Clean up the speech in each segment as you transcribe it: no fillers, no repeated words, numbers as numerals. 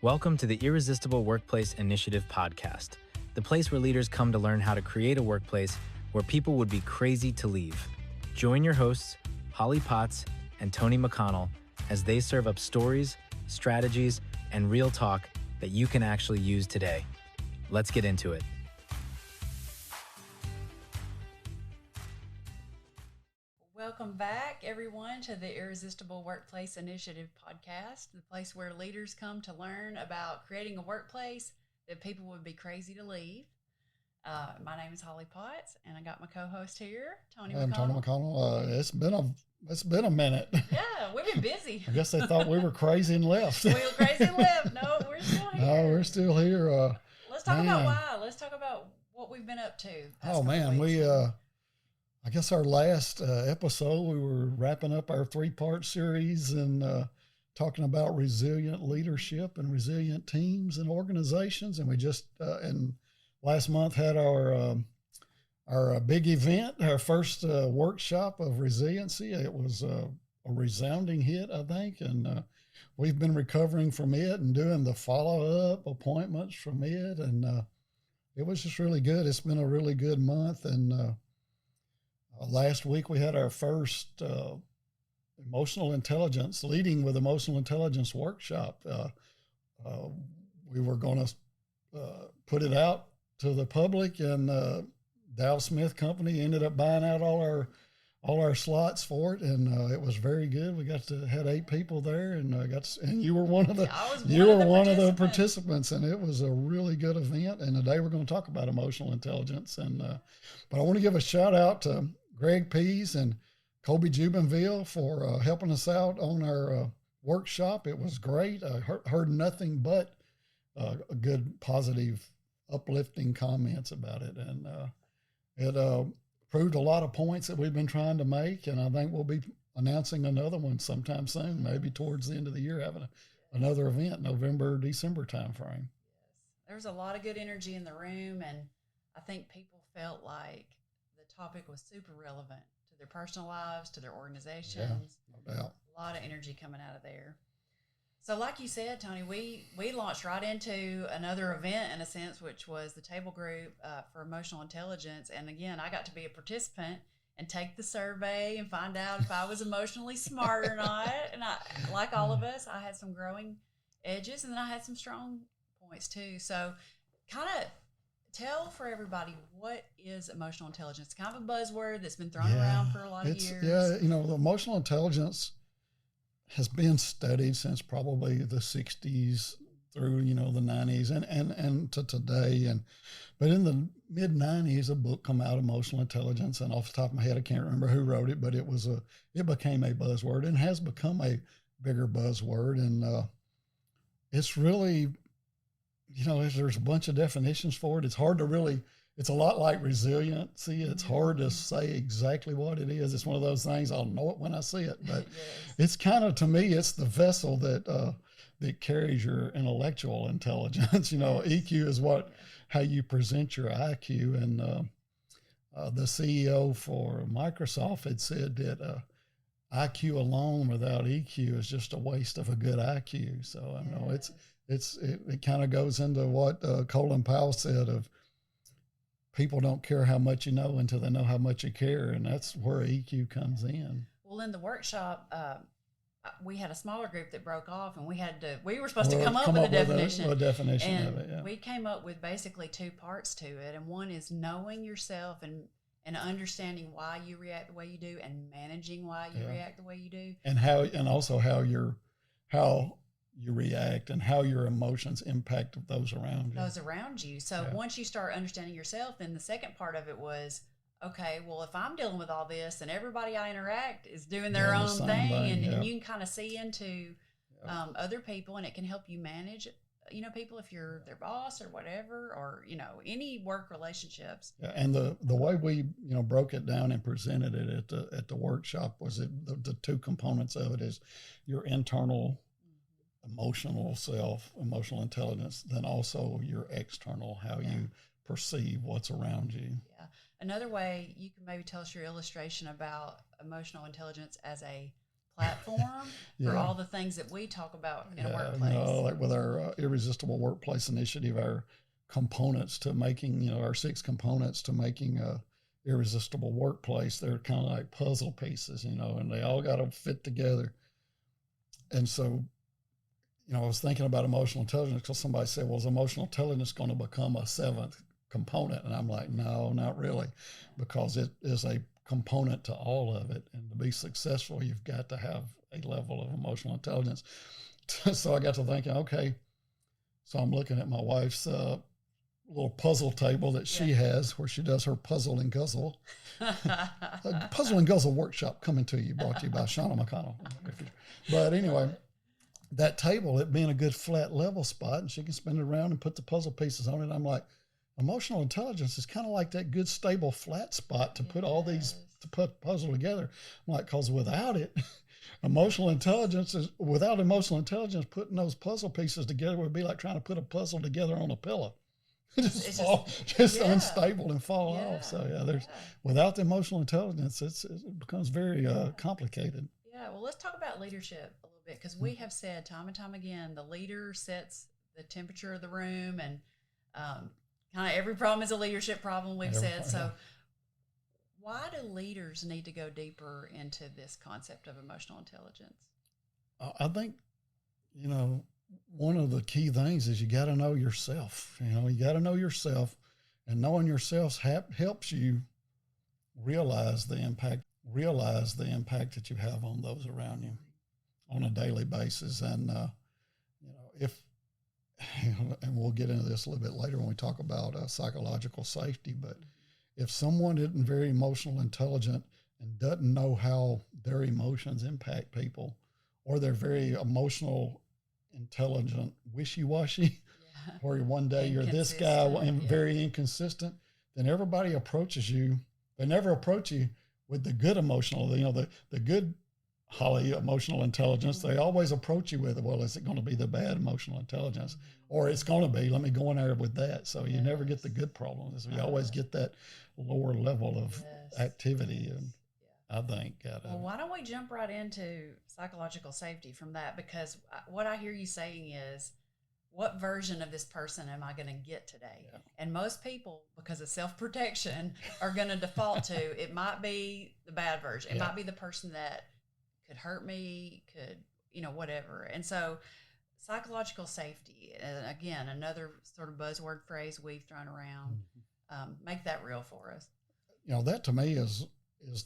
Welcome to the Irresistible Workplace Initiative podcast, the place where leaders come to learn how to create a workplace where people would be crazy to leave. Join your hosts, Holley Potts and Tony McConnell, as they serve up stories, strategies, and real talk that you can actually use today. Let's get into it. Welcome back, everyone, to the Irresistible Workplace Initiative podcast, the place where leaders come to learn about creating a workplace that people would be crazy to leave. My name is Holley Potts, and I got my co-host here, Tony McConnell. I'm Tony McConnell. It's been a minute. Yeah, we've been busy. I guess they thought we were crazy and left. We were crazy and left. No, we're still here. No, we're still here. Let's talk about why. Let's talk about what we've been up to. I guess our last episode, we were wrapping up our 3-part series and talking about resilient leadership and resilient teams and organizations. And we just, and last month had our big event, our first workshop of resiliency. It was a resounding hit, I think. And we've been recovering from it and doing the follow-up appointments from it. And it was just really good. It's been a really good month. And last week we had our first leading with emotional intelligence workshop. We were going to put it out to the public, and Dow Smith Company ended up buying out all our slots for it, and it was very good. We had 8 people there, and and you were one of the participants, and it was a really good event. And today we're going to talk about emotional intelligence, and but I want to give a shout out to Greg Pease and Colby Jubenville for helping us out on our workshop. It was great. I heard nothing but a good, positive, uplifting comments about it. And it proved a lot of points that we've been trying to make. And I think we'll be announcing another one sometime soon, maybe towards the end of the year, having another event, November, December timeframe. Yes. There was a lot of good energy in the room. And I think people felt like topic was super relevant to their personal lives, to their organizations. Yeah, no doubt. A lot of energy coming out of there. So like you said, Tony, we launched right into another event in a sense, which was the table group for emotional intelligence. And again, I got to be a participant and take the survey and find out if I was emotionally smart or not. And I, like all of us, I had some growing edges, and then I had some strong points too. So kind of tell for everybody, what is emotional intelligence? It's kind of a buzzword that's been thrown around for a lot of years. Yeah, the emotional intelligence has been studied since probably the 60s through, the 90s and to today. But in the mid-90s, a book come out, Emotional Intelligence, and off the top of my head, I can't remember who wrote it, but it became a buzzword and has become a bigger buzzword. And it's really, there's a bunch of definitions for it. It's hard to it's a lot like resiliency. It's hard to say exactly what it is. It's one of those things, I'll know it when I see it. But yes. It's kind of, to me, it's the vessel that carries your intellectual intelligence. EQ is how you present your IQ. And the CEO for Microsoft had said that IQ alone without EQ is just a waste of a good IQ. So I know it kind of goes into what Colin Powell said of people don't care how much you know until they know how much you care. And that's where EQ comes in. Well, in the workshop, we had a smaller group that broke off, and we were supposed to come up with a definition. A definition and of it, yeah. We came up with basically 2 parts to it. And one is knowing yourself and understanding why you react the way you do, and managing why you react the way you do. And also how you react and how your emotions impact those around you. So once you start understanding yourself, then the second part of it was, okay, well, if I'm dealing with all this and everybody I interact is doing their own thing, and you can kind of see into other people, and it can help you manage, people if you're their boss or whatever, or, any work relationships. Yeah, and the way we, broke it down and presented it at the workshop was the 2 components of it is your internal emotional self, emotional intelligence, then also your external, how you perceive what's around you. Yeah. Another way you can maybe tell us your illustration about emotional intelligence as a platform for all the things that we talk about in a workplace. Like with our Irresistible Workplace Initiative, our components to making, our 6 components to making a irresistible workplace, they're kind of like puzzle pieces, and they all got to fit together. And so, I was thinking about emotional intelligence because somebody said, well, is emotional intelligence going to become a 7th component? And I'm like, no, not really, because it is a component to all of it. And to be successful, you've got to have a level of emotional intelligence. So I got to thinking, okay, so I'm looking at my wife's little puzzle table that she has where she does her puzzle and guzzle. Puzzle and Guzzle workshop coming to you, brought to you by Shauna McConnell. But anyway, that table, it being a good flat level spot, and she can spin it around and put the puzzle pieces on it. I'm like, emotional intelligence is kind of like that good stable flat spot to put all these, to put puzzle together. I'm like, because without it, without emotional intelligence, putting those puzzle pieces together would be like trying to put a puzzle together on a pillow. Just unstable and fall off. So without the emotional intelligence, it becomes very complicated. Yeah. Well, let's talk about leadership a little bit, because we have said time and time again, the leader sets the temperature of the room, and kind of every problem is a leadership problem, we've said. So why do leaders need to go deeper into this concept of emotional intelligence? I think, one of the key things is you got to know yourself. You got to know yourself, and knowing yourself helps you realize the impact that you have on those around you on a daily basis. And, and we'll get into this a little bit later when we talk about psychological safety, but if someone isn't very emotional intelligent and doesn't know how their emotions impact people, or they're very emotional intelligent, wishy-washy, or one day you're this guy and very inconsistent, then everybody approaches you. They never approach you with the good emotional, the good Holley emotional intelligence. They always approach you with, well, is it going to be the bad emotional intelligence? Or it's going to be, let me go in there with that. So you never get the good problems. You always get that lower level of activity. And I think. Well, why don't we jump right into psychological safety from that? Because what I hear you saying is, what version of this person am I going to get today? Yeah. And most people, because of self-protection, are going to default to, it might be the bad version. It might be the person that could hurt me, could, whatever. And so psychological safety, again, another sort of buzzword phrase we've thrown around. Make that real for us. That to me is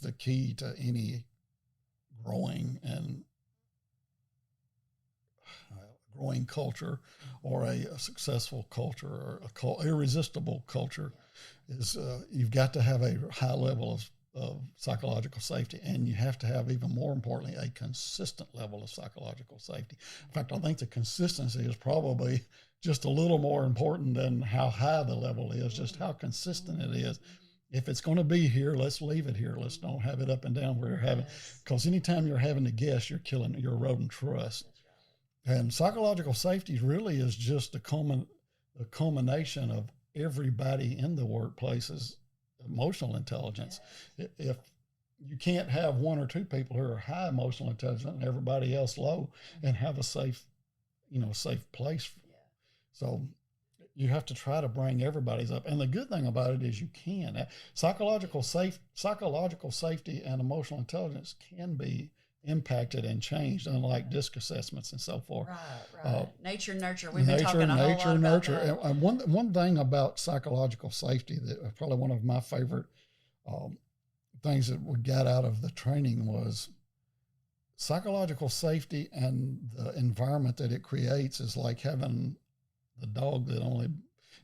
the key to any growing culture, or a successful culture, or irresistible culture, is you've got to have a high level of psychological safety, and you have to have, even more importantly, a consistent level of psychological safety. In fact, I think the consistency is probably just a little more important than how high the level is, just how consistent it is. If it's going to be here, let's leave it here. Let's don't have it up and down where you're having, because anytime you're having to guess, you're eroding trust. And psychological safety really is just a culmination of everybody in the workplace's emotional intelligence. If you can't have 1 or 2 people who are high emotional intelligence and everybody else low, and have a safe place. So you have to try to bring everybody's up. And the good thing about it is you can. Psychological safety and emotional intelligence can be impacted and changed, unlike DISC assessments and so forth. Right. Nature, nurture. We've been talking a whole lot about that. And one thing about psychological safety that probably one of my favorite things that we got out of the training was psychological safety, and the environment that it creates is like having the dog that only,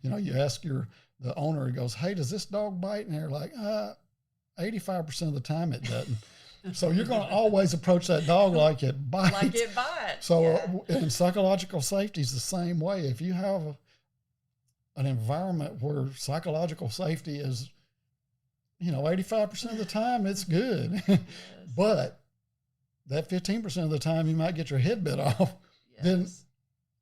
you ask the owner, he goes, hey, does this dog bite? And they're like, 85% of the time it doesn't. So you're going to always approach that dog like it bites. Like it bites. So in psychological safety is the same way. If you have an environment where psychological safety is, 85% of the time it's good. But that 15% of the time you might get your head bit off, then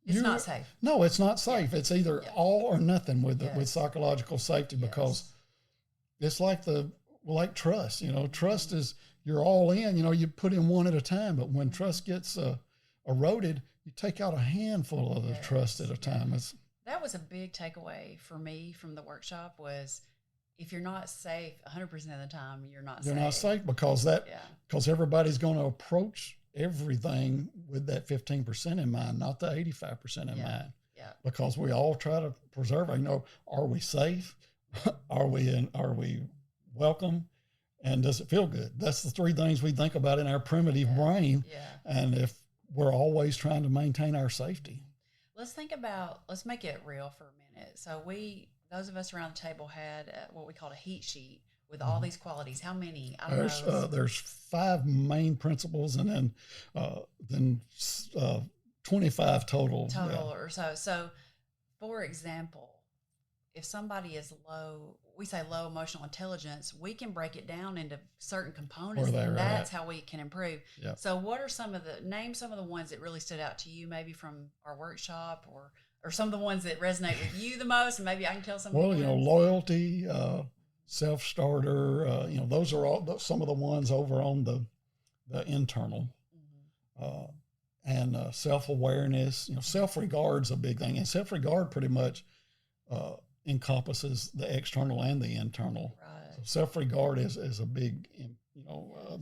it's not safe. No, it's not safe. It's either all or nothing with psychological safety, because it's like trust. Trust is, you're all in, you put in one at a time. But when trust gets eroded, you take out a handful of the trust at a time. That was a big takeaway for me from the workshop was if you're not safe 100% of the time, you're not safe because everybody's going to approach everything with that 15% in mind, not the 85% in mind. Yeah. Because we all try to preserve, are we safe? Are we welcome? And does it feel good? That's the three things we think about in our primitive brain. Yeah. And if we're always trying to maintain our safety. Let's make it real for a minute. So those of us around the table had what we called a heat sheet with all these qualities. How many? I don't know. There's 5 main principles and then 25 total. Or so. So, for example, if somebody is low emotional intelligence, we can break it down into certain components, and that's how we can improve. Yep. So what are name some of the ones that really stood out to you, maybe from our workshop or some of the ones that resonate with you the most, and maybe I can tell some of the ones. Loyalty, self-starter, those are all some of the ones over on the internal. And self-awareness, self-regard's a big thing, and self-regard pretty much encompasses the external and the internal. Right. So self-regard is a big,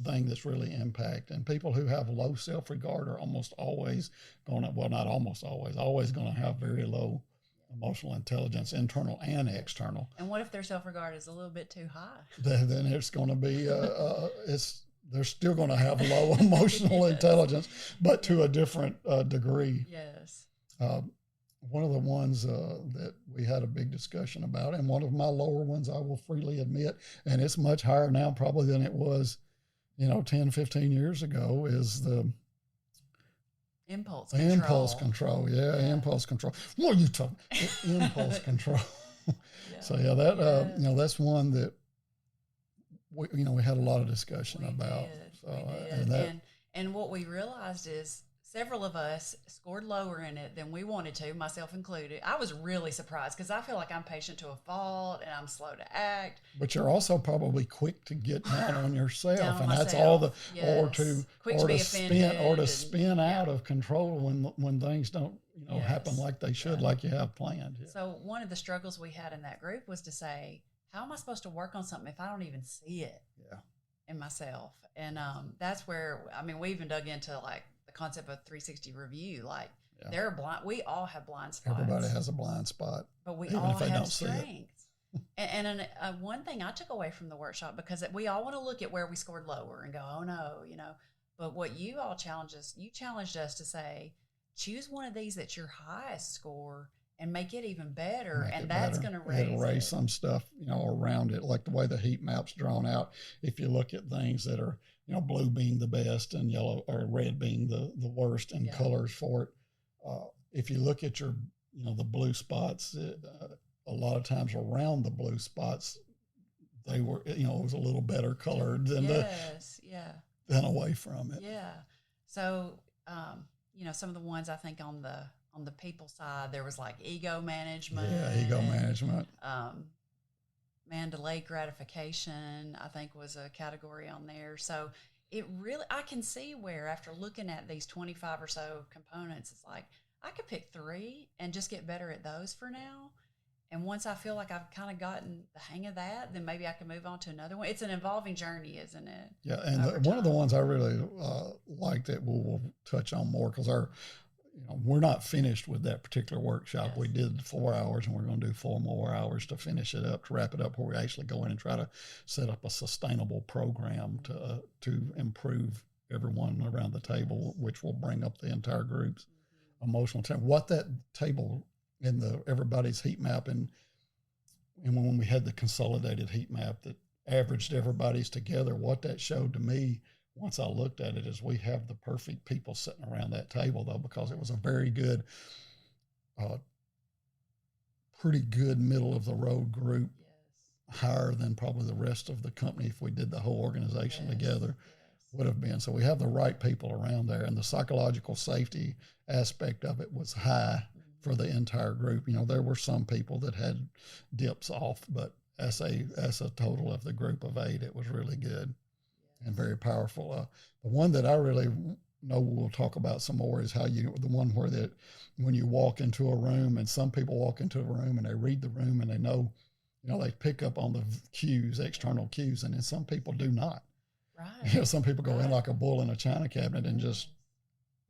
thing that's really impact. And people who have low self-regard are almost always always going to have very low emotional intelligence, internal and external. And what if their self-regard is a little bit too high? Then it's going to be, they're still going to have low emotional intelligence, but to a different degree. Yes. One of the ones that we had a big discussion about, and one of my lower ones, I will freely admit, and it's much higher now probably than it was, 10, 15 years ago, is the impulse control. Impulse control. Impulse control. What are you talking? Impulse control. So that's one that we had a lot of discussion about. And what we realized is several of us scored lower in it than we wanted to, myself included. I was really surprised because I feel like I'm patient to a fault and I'm slow to act. But you're also probably quick to get down on yourself, that's all the or to spin out of control when things don't happen like they should, like you have planned. Yeah. So one of the struggles we had in that group was to say, how am I supposed to work on something if I don't even see it in myself? And that's where we even dug into like the concept of 360 review. Like there are we all have blind spots. Everybody has a blind spot, but we all have strengths. And one thing I took away from the workshop, because we all want to look at where we scored lower and go, oh no, but what you all challenged us to say, choose one of these that's your highest score and make it even better. That's going to raise some stuff, around it, like the way the heat map's drawn out. If you look at things that are, blue being the best and yellow or red being the worst and colors for it. If you look at your, the blue spots, a lot of times around the blue spots, they were, it was a little better colored than than away from it. Yeah. So, some of the ones I think on the people side, there was like ego management. Yeah, ego management. Delayed gratification, I think, was a category on there. So I can see where after looking at these 25 or so components, it's like, I could pick 3 and just get better at those for now. And once I feel like I've kind of gotten the hang of that, then maybe I can move on to another one. It's an evolving journey, isn't it? Yeah, and one of the ones I really like that we'll touch on more, because we're not finished with that particular workshop. Yes. We did 4 hours, and we're going to do 4 more hours to finish it up, to wrap it up, where we actually go in and try to set up a sustainable program to improve everyone around the table, which will bring up the entire group's emotional time. What that table in everybody's heat map, and when we had the consolidated heat map that averaged everybody's together, what that showed to me, once I looked at it, is we have the perfect people sitting around that table, though, because it was a very good, pretty good middle of the road group, higher than probably the rest of the company if we did the whole organization together would have been. So we have the right people around there, and the psychological safety aspect of it was high for the entire group. There were some people that had dips off, but as a total of the group of 8, it was really good. and very powerful. The one that I really know we'll talk about some more is the one where that when you walk into a room, and some people walk into a room and they read the room and they know, they pick up on the cues, external cues, and then some people do not. Right. Some people go in like a bull in a china cabinet and just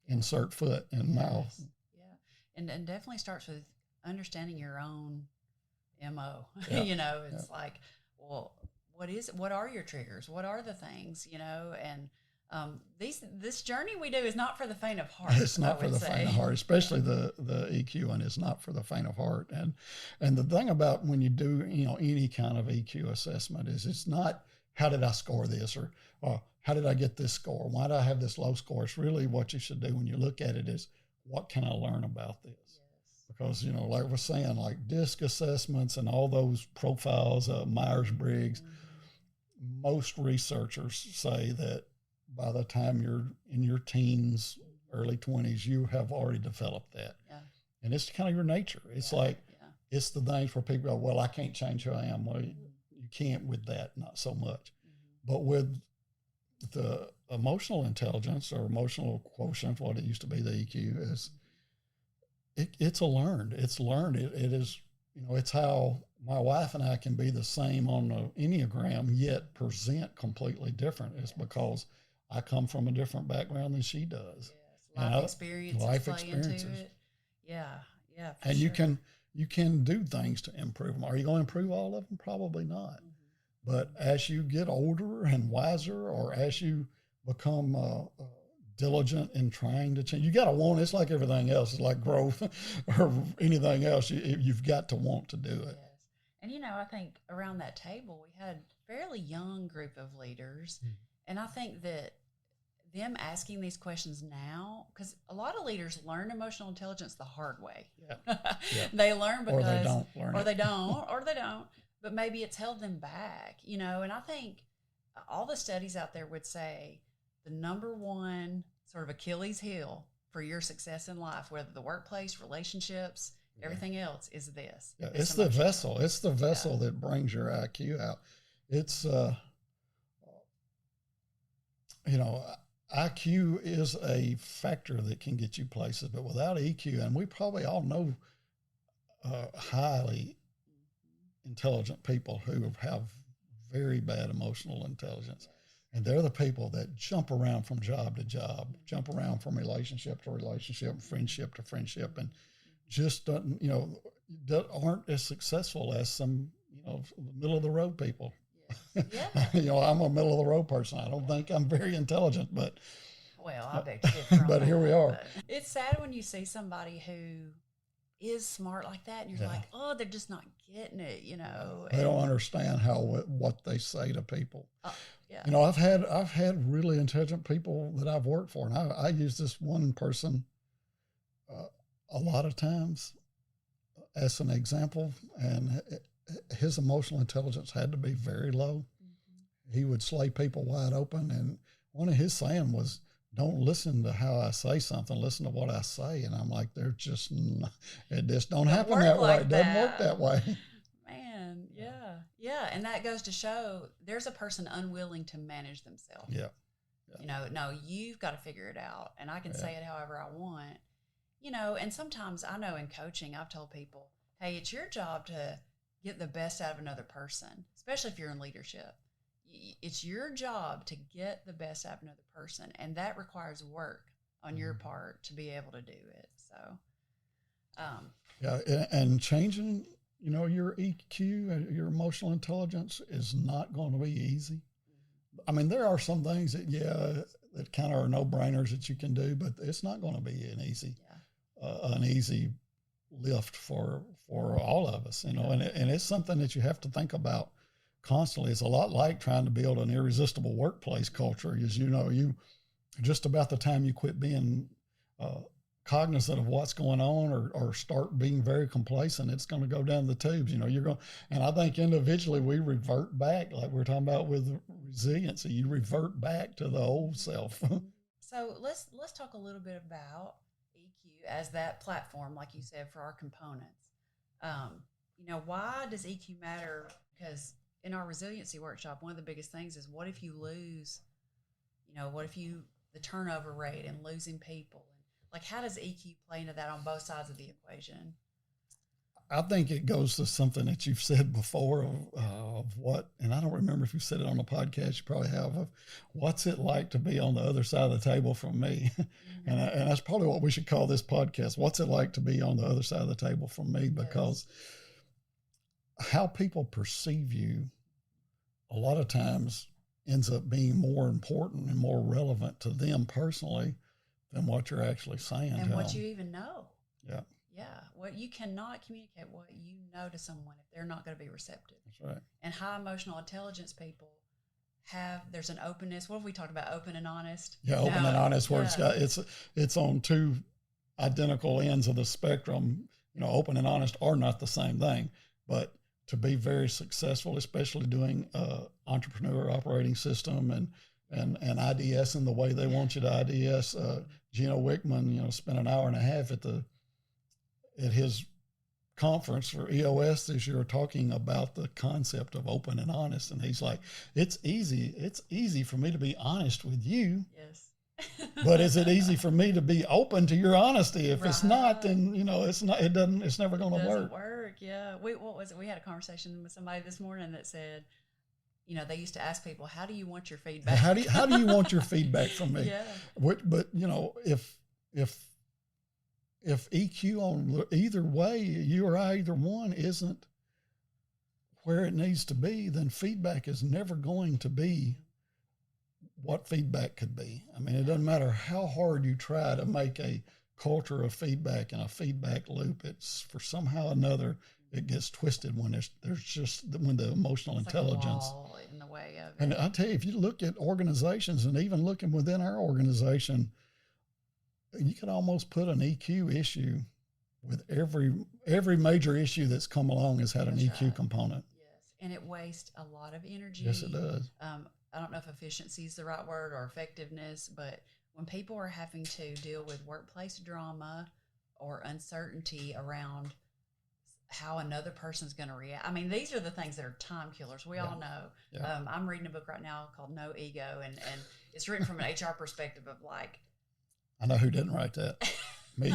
insert foot and mouth. Yeah. And definitely starts with understanding your own MO. Yeah. It's like, well, what are your triggers? What are the things, and this journey we do is not for the faint of heart. It's not for the faint of heart, especially the EQ one is not for the faint of heart. And the thing about when you do, any kind of EQ assessment is it's not, how did I score this, or how did I get this score? Why do I have this low score? It's really what you should do when you look at it is, what can I learn about this? Yes. Because, like we're saying, like DISC assessments and all those profiles, Myers-Briggs, most researchers say that by the time you're in your teens, early 20s, you have already developed that. Yeah. And it's kind of your nature. It's it's the things where people go, well, I can't change who I am. Well, you can't with that, not so much. But with the emotional intelligence or emotional quotient, what it used to be, the EQ, is it's learned. It is, it's how my wife and I can be the same on the Enneagram, yet present completely different. It's because I come from a different background than she does. Yes. Life experiences into it. Yeah. And sure. you can do things to improve them. Are you going to improve all of them? Probably not. But as you get older and wiser, or as you become diligent in trying to change, you got to want. It's like everything else. It's like growth or anything else. You've got to want to do it. Yes. And I think around that table we had a fairly young group of leaders, and I think that them asking these questions now, because a lot of leaders learn emotional intelligence the hard way. Yeah. They learn because, or they don't learn, or they don't. But maybe it's held them back, and I think all the studies out there would say the number one sort of Achilles heel for your success in life, whether the workplace, relationships, everything else, is this. Yeah, it's the vessel. It's the vessel that brings your IQ out. It's, IQ is a factor that can get you places, but without EQ, and we probably all know highly intelligent people who have very bad emotional intelligence, and they're the people that jump around from job to job, jump around from relationship to relationship, friendship to friendship, and just aren't as successful as some middle of the road people. Yeah. I'm a middle of the road person. I don't think I'm very intelligent, but I beg to differ. But here we are. It's sad when you see somebody who is smart like that, and you're like, oh, they're just not getting it, They don't understand what they say to people. Yeah. I've had really intelligent people that I've worked for, and I use this one person a lot of times as an example, and his emotional intelligence had to be very low. He would slay people wide open, and one of his saying was, don't listen to how I say something, listen to what I say. And I'm like, it just don't happen that way. It doesn't work that way. Man, yeah. And that goes to show there's a person unwilling to manage themselves. Yeah. No, you've got to figure it out. And I can say it however I want. And sometimes I know in coaching, I've told people, hey, it's your job to get the best out of another person, especially if you're in leadership. It's your job to get the best out of another person, and that requires work on your part to be able to do it. So, and changing, your EQ, your emotional intelligence is not going to be easy. I mean, there are some things that kind of are no-brainers that you can do, but it's not going to be an easy lift for all of us, and it's something that you have to think about constantly. It's a lot like trying to build an irresistible workplace culture. Is you just about the time you quit being cognizant of what's going on or start being very complacent, it's going to go down the tubes. You're going, and I think individually we revert back, like we're talking about with resiliency. You revert back to the old self. So let's talk a little bit about EQ as that platform, like you said, for our components. Why does EQ matter? Because in our resiliency workshop, one of the biggest things is, what if you lose what if the turnover rate and losing people? Like, how does EQ play into that on both sides of the equation? I think it goes to something that you've said before of what, and I don't remember if you said it on the podcast, you probably have, of what's it like to be on the other side of the table from me? Mm-hmm. And that's probably what we should call this podcast. What's it like to be on the other side of the table from me? Because how people perceive you a lot of times ends up being more important and more relevant to them personally than what you're actually saying and to what them. you even know. Yeah. Yeah. Well, you cannot communicate what you know to someone if they're not going to be receptive. That's right. And high emotional intelligence people there's an openness. What have we talked about? Open and honest. Yeah. Open and honest, where it's on two identical ends of the spectrum. Open and honest are not the same thing, but to be very successful, especially doing entrepreneur operating system and IDS in the way they want you to IDS. Gino Wickman, spent an hour and a half at his conference for EOS this year talking about the concept of open and honest. And he's like, it's easy for me to be honest with you. Yes. But is it easy for me to be open to your honesty? If it's not, then it's never going to work. Yeah. What was it? We had a conversation with somebody this morning that said, they used to ask people, how do you want your feedback? How do you want your feedback from me? Yeah. But if EQ on either way, you or I, either one, isn't where it needs to be, then feedback is never going to be what feedback could be. I mean, it doesn't matter how hard you try to make a culture of feedback and a feedback loop. It's for somehow or another, it gets twisted when when the emotional intelligence. Like a wall in the way of it. And I tell you, if you look at organizations and even looking within our organization, you could almost put an EQ issue with every major issue that's come along has had an EQ component. Yes, and it wastes a lot of energy. Yes, it does. I don't know if efficiency is the right word or effectiveness, but when people are having to deal with workplace drama or uncertainty around how another person's going to react. I mean, these are the things that are time killers. We all know. Yeah. I'm reading a book right now called No Ego, and it's written from an HR perspective of like, I know who didn't write that. Me.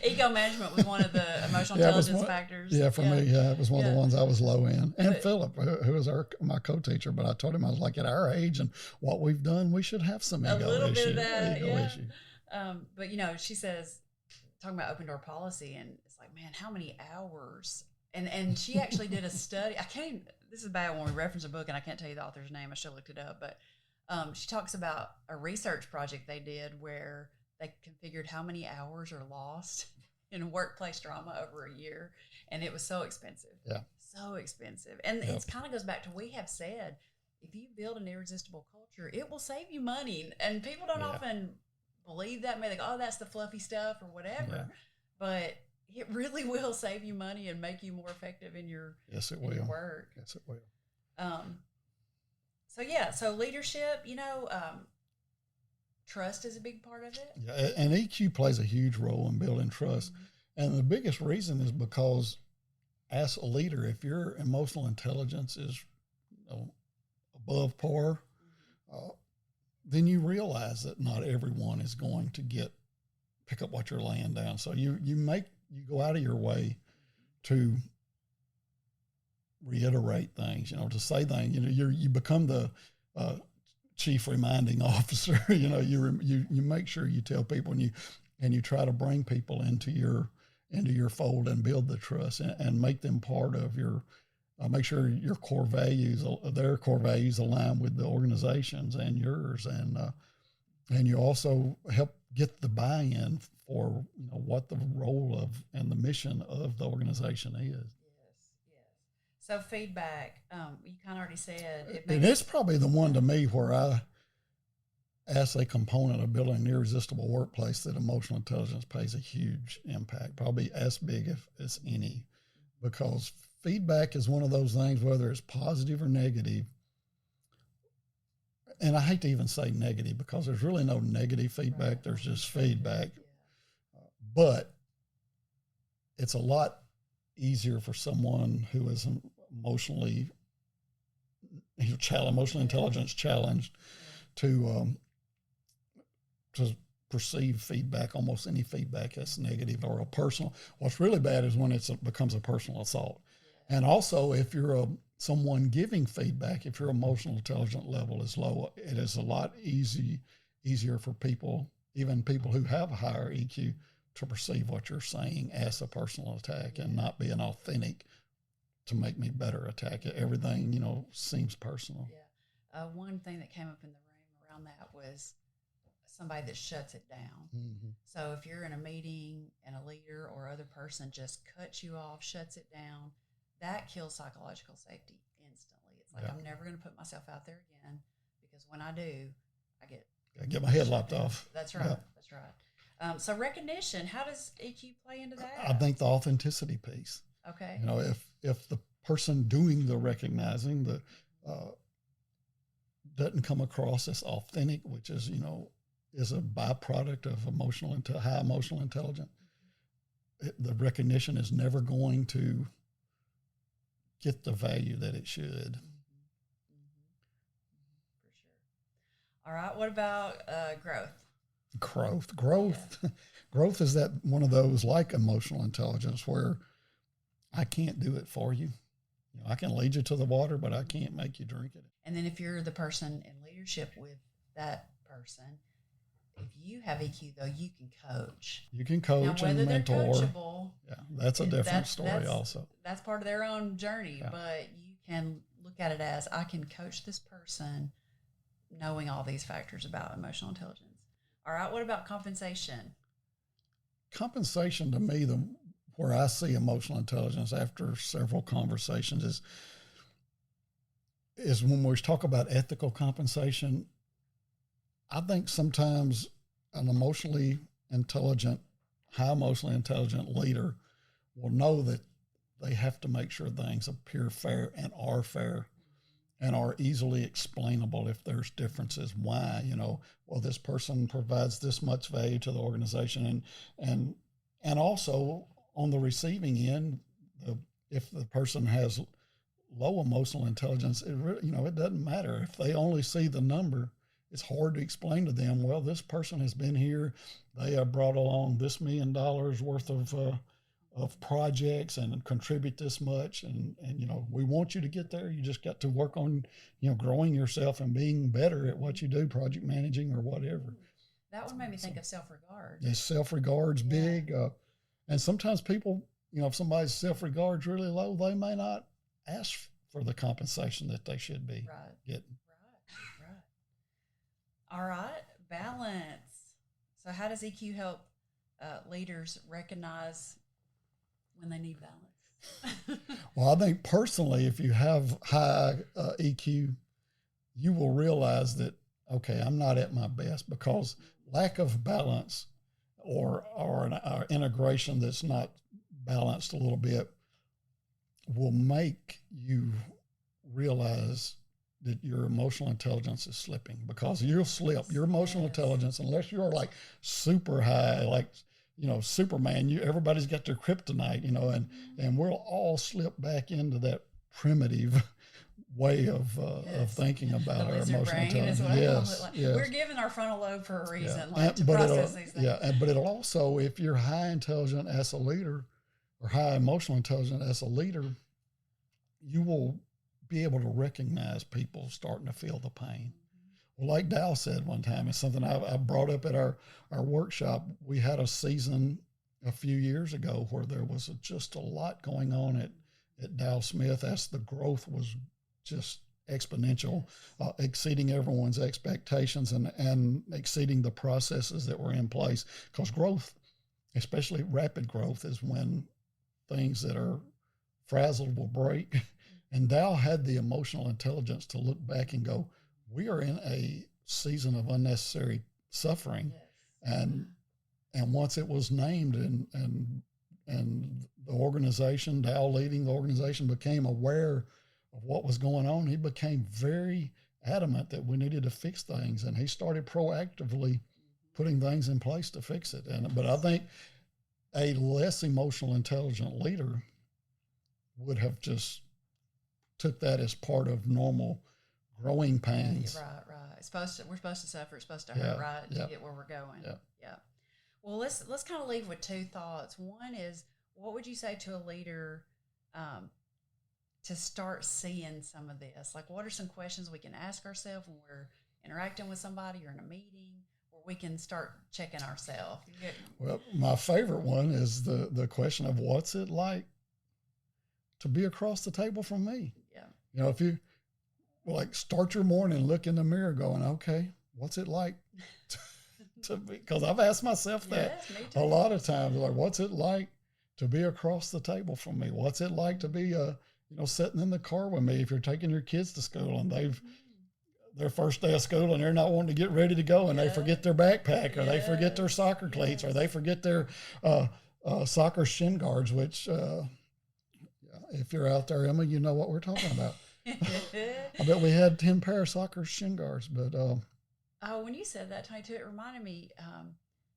Ego management was one of the emotional intelligence factors. Yeah, for me, it was one of the ones I was low in. And Philip, who was my co-teacher, but I told him, I was like, at our age and what we've done, we should have some ego issue. A little bit of that, issue. But, she says, talking about open door policy, and it's like, man, how many hours? And she actually did a study. This is bad when we reference a book and I can't tell you the author's name. I should have looked it up, but she talks about a research project they did where they configured how many hours are lost in workplace drama over a year. And it was so expensive. Yeah. So expensive. And it kind of goes back to, we have said, if you build an irresistible culture, it will save you money. And people don't often believe that. Maybe they go, oh, that's the fluffy stuff or whatever. Yeah. But it really will save you money and make you more effective in your, your work. Yes, it will. So leadership, trust is a big part of it. Yeah, and EQ plays a huge role in building trust. Mm-hmm. And the biggest reason is because as a leader, if your emotional intelligence is above par, then you realize that not everyone is going to pick up what you're laying down. So you go out of your way to reiterate things, to say things. You become the chief reminding officer. You make sure you tell people, and you try to bring people into your fold and build the trust and make them part of your. Make sure your core values, their core values, align with the organization's and yours, and you also help get the buy-in for what the role of and the mission of the organization is. Yes. So feedback, you kind of already said. And it's probably the one to me where as a component of building an irresistible workplace, that emotional intelligence plays a huge impact, probably as big as any, because feedback is one of those things, whether it's positive or negative. And I hate to even say negative because there's really no negative feedback. Right. There's just feedback. But it's a lot easier for someone who is emotional intelligence challenged to perceive feedback, almost any feedback that's negative or a personal. What's really bad is when it becomes a personal assault. And also, if you're someone giving feedback, if your emotional intelligence level is low, it is a lot easier for people, even people who have a higher EQ, to perceive what you're saying as a personal attack and not be an authentic to make me better attack it. Everything, seems personal. Yeah. One thing that came up in the room around that was somebody that shuts it down. Mm-hmm. So if you're in a meeting and a leader or other person just cuts you off, shuts it down, that kills psychological safety instantly. It's like, I'm never going to put myself out there again, because when I do, I get my head lopped off. That's right. Yeah. That's right. So recognition, how does EQ play into that? I think the authenticity piece. Okay. If the person doing the recognizing doesn't come across as authentic, which is, is a byproduct of high emotional intelligence, the recognition is never going to get the value that it should. For sure. All right. What about growth? Growth is that one of those like emotional intelligence where I can't do it for you. I can lead you to the water, but I can't make you drink it. And then if you're the person in leadership with that person, if you have EQ, though, you can coach. You can coach and mentor. They're coachable, that's a different story also. That's part of their own journey, Yeah. But you can look at it as, I can coach this person knowing all these factors about emotional intelligence. All right, what about compensation? Compensation, to me, where I see emotional intelligence after several conversations is when we talk about ethical compensation. I think sometimes an high emotionally intelligent leader will know that they have to make sure things appear fair and are easily explainable if there's differences. Why, this person provides this much value to the organization, and also on the receiving end, if the person has low emotional intelligence, it doesn't matter if they only see the number. It's hard to explain to them, well, this person has been here. They have brought along this $1 million worth of projects and contribute this much. And we want you to get there. You just got to work on, growing yourself and being better at what you do, project managing or whatever. That one made me think of self-regard. Yes, self-regard's big. And sometimes people, if somebody's self-regard's really low, they may not ask for the compensation that they should be getting. Right. All right, balance. So how does EQ help leaders recognize when they need balance? Well, I think personally, if you have high EQ, you will realize that, okay, I'm not at my best, because lack of balance or an integration that's not balanced a little bit will make you realize that your emotional intelligence is slipping, because you'll slip. Your emotional intelligence, unless you're like super high, like, Superman, everybody's got their kryptonite, and we'll all slip back into that primitive way of thinking about our emotional intelligence. Yes. We're giving our frontal lobe for a reason, to process these things. Yeah, but it'll also, if you're high intelligent as a leader or high emotional intelligent as a leader, you will be able to recognize people starting to feel the pain. Well, like Dow said one time, it's something I brought up at our workshop. We had a season a few years ago where there was just a lot going on at Dow Smith as the growth was just exponential, exceeding everyone's expectations and exceeding the processes that were in place. Because growth, especially rapid growth, is when things that are frazzled will break. And Dow had the emotional intelligence to look back and go, we are in a season of unnecessary suffering. Yes. And once it was named and the organization, Dow leading the organization, became aware of what was going on, he became very adamant that we needed to fix things. And he started proactively putting things in place to fix it. But I think a less emotional intelligent leader would have just took that as part of normal growing pains. Right. we're supposed to suffer. It's supposed to hurt, right? To get where we're going. Yeah. Well, let's kind of leave with two thoughts. One is, what would you say to a leader to start seeing some of this? Like, what are some questions we can ask ourselves when we're interacting with somebody or in a meeting, where we can start checking ourselves? Well, my favorite one is the question of, what's it like to be across the table from me? Yeah. If you start your morning, look in the mirror going, okay, what's it like to be, because I've asked myself that a lot of times, like, what's it like to be across the table from me? What's it like to be, sitting in the car with me if you're taking your kids to school and they've their first day of school and they're not wanting to get ready to go and they forget their backpack or they forget their soccer cleats or they forget their soccer shin guards, which if you're out there, Emma, you know what we're talking about. I bet we had 10 pair of soccer shin guards, but when you said that, Tony, too, it reminded me,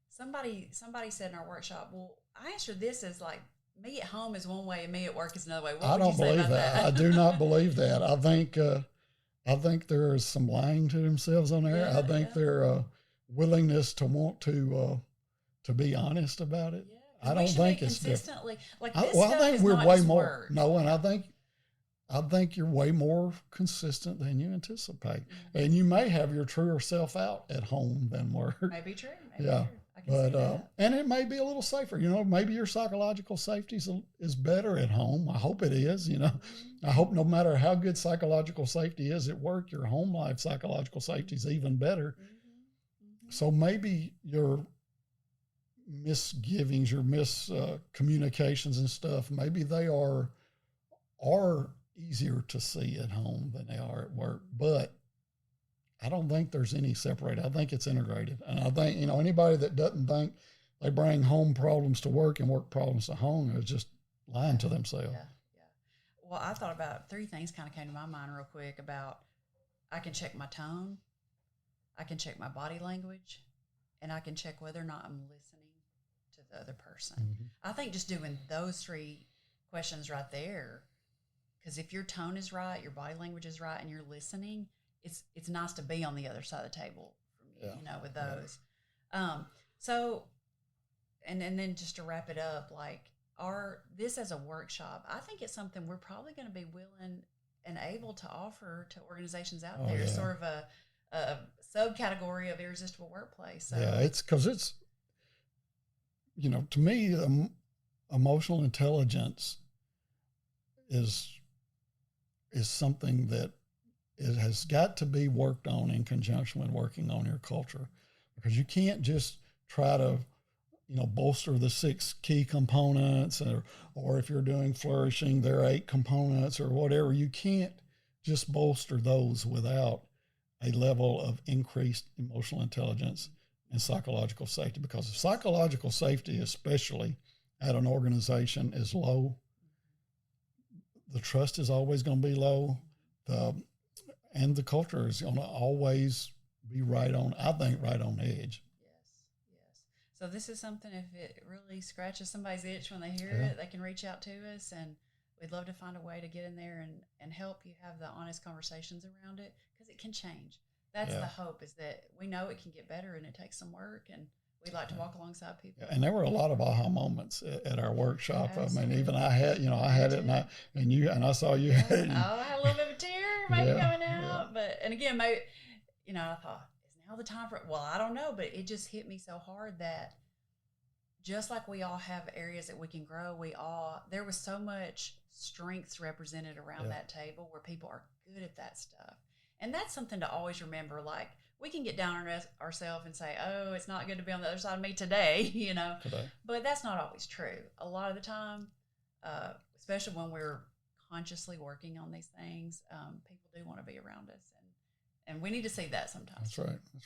somebody said in our workshop, well, I answered this as like, me at home is one way and me at work is another way. I don't believe that. I do not believe that. I think there is some lying to themselves on there. I think their willingness to want to be honest about it. Yeah, I don't think it's different. Like this I think we're way more. Words. No, and I think you're way more consistent than you anticipate. Mm-hmm. And you may have your truer self out at home than work. Maybe true. Maybe true. But and it may be a little safer. Maybe your psychological safety is better at home. I hope it is. I hope no matter how good psychological safety is at work, your home life psychological safety is even better. Mm-hmm. So maybe your misgivings, your miscommunications and stuff, maybe they are easier to see at home than they are at work. But I don't think there's any separate. I think it's integrated. And I think, anybody that doesn't think they bring home problems to work and work problems to home is just lying to themselves. Yeah. Well, I thought about 3 things kind of came to my mind real quick about, I can check my tone, I can check my body language, and I can check whether or not I'm listening to the other person. Mm-hmm. I think just doing those 3 questions right there, because if your tone is right, your body language is right, and you're listening, it's nice to be on the other side of the table from you, with those. So, and then just to wrap it up, like this as a workshop, I think it's something we're probably going to be willing and able to offer to organizations out there, sort of a subcategory of Irresistible Workplace. So. Yeah, it's because it's, to me, emotional intelligence is something that it has got to be worked on in conjunction with working on your culture, because you can't just try to, bolster the 6 key components, or if you're doing flourishing, there are 8 components or whatever. You can't just bolster those without a level of increased emotional intelligence and psychological safety, because if psychological safety, especially at an organization, is low, the trust is always going to be low. And the culture is going to always be right on edge. Yes. So this is something, if it really scratches somebody's itch when they hear it, they can reach out to us, and we'd love to find a way to get in there and help you have the honest conversations around it, because it can change. That's the hope, is that we know it can get better and it takes some work, and we'd like to walk alongside people. And there were a lot of aha moments at our workshop. Absolutely. I mean, even I had it, and I saw you had it. I had a little bit of a tear maybe coming out, but again, maybe, I thought, is now the time for it? Well, I don't know, but it just hit me so hard that just like we all have areas that we can grow, there was so much strengths represented around that table where people are good at that stuff. And that's something to always remember. Like, we can get down on ourselves and say, oh, it's not good to be on the other side of me today, But that's not always true. A lot of the time, especially when we're consciously working on these things, people do want to be around us. And we need to see that sometimes. That's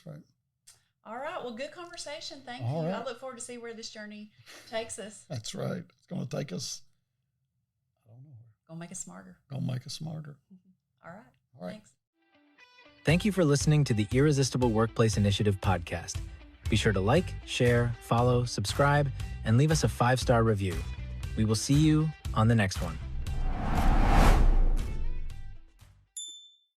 right. All right. Well, good conversation. Thank you. Right. I look forward to see where this journey takes us. That's right. It's going to take us, I don't know where. Going to make us smarter. Mm-hmm. All right. Thanks. Thank you for listening to the Irresistible Workplace Initiative podcast. Be sure to like, share, follow, subscribe, and leave us a 5-star review. We will see you on the next one.